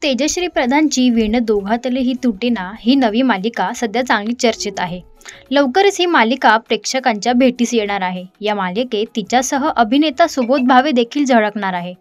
तेजश्री प्रधानची वीण दोघातले ही तुटेना ही नवी मालिका सध्या चांगली चर्चेत आहे। लवकरच ही मालिका प्रेक्षकांच्या भेटीस येणार आहे। या मालिकेत तिच्यासह अभिनेता सुबोध भावे देखील झळकणार आहे।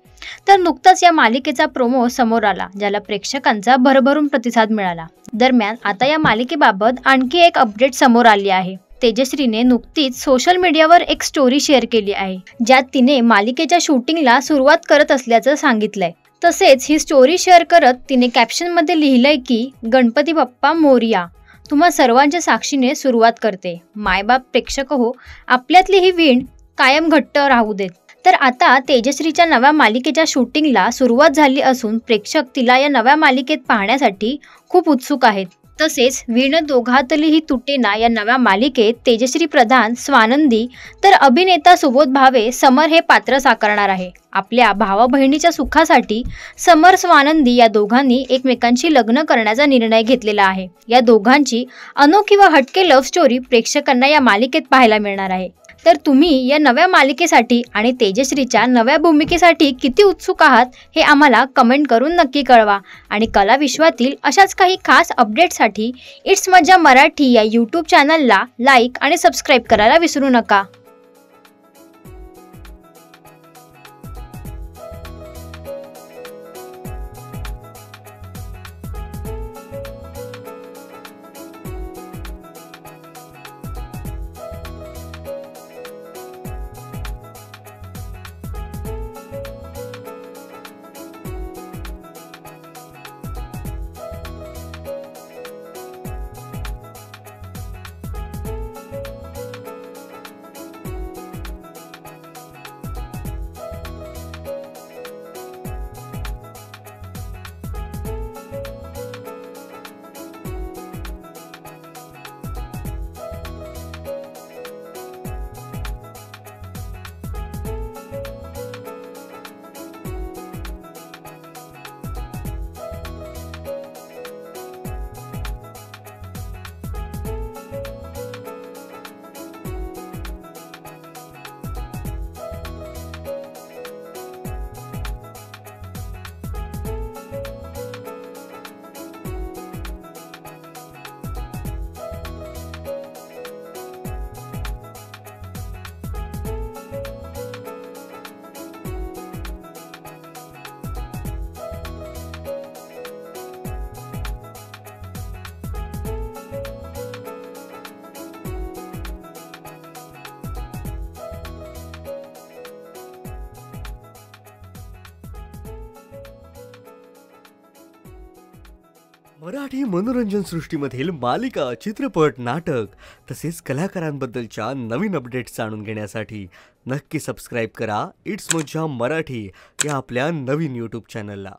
तर नुकताच या मालिकेचा प्रोमो समोर आला, ज्याला प्रेक्षकांचा भरभरून प्रतिसाद मिळाला। दरम्यान आता या मालिकेबाबत आणखी एक अपडेट समोर आली आहे। तेजश्रीने नुकतीच सोशल मीडियावर एक स्टोरी शेअर केली आहे, ज्यात तिने मालिकेच्या शूटिंगला सुरुवात करत असल्याचं सांगितलंय। तसेच ही स्टोरी शेअर करत तिने कॅप्शनमध्ये लिहिलंय की गणपती बाप्पा मोरया, तुम्हा सर्वांच्या साक्षीने सुरुवात करते। मायबाप प्रेक्षक हो, आपल्यातली ही वीण कायम घट्ट राहू देत। तर आता तेजश्रीच्या नव्या मालिकेच्या शूटिंगला सुरुवात झाली असून प्रेक्षक तिला या नव्या मालिकेत पाहण्यासाठी खूप उत्सुक आहेत। तसेच वीण दोघातली ही तुटेना या नव्या मालिकेत तेजश्री प्रधान स्वानंदी तर अभिनेता सुबोध भावे समर हे पात्र साकारणार आहे। आपल्या भावा बहिणीच्या सुखासाठी समर स्वानंदी या दोघांनी एकमेकांशी लग्न करण्याचा निर्णय घेतलेला आहे। या दोघांची अनोखी व हटके लव्ह स्टोरी प्रेक्षकांना या मालिकेत पाहायला मिळणार आहे। तर तुम्ही या नव्या मालिकेसाठी आणि तेजश्रीच्या नव्या भूमिकेसाठी किती उत्सुक आहात हे आम्हाला कमेंट करून नक्की कळवा। आणि कला विश्वातील अशाच काही खास अपडेट्ससाठी इट्स मज्जा मराठी या यूट्यूब चॅनलला लाईक आणि सबस्क्राईब करायला विसरू नका। मराठी मनोरंजन सृष्टीमधील मालिका, चित्रपट, नाटक तसेच कलाकारांबद्दलच्या नवीन अपडेट्स जाणून घेण्यासाठी नक्की सबस्क्राईब करा इट्स मज्जा मराठी या आपल्या नवीन यूट्यूब चॅनलला।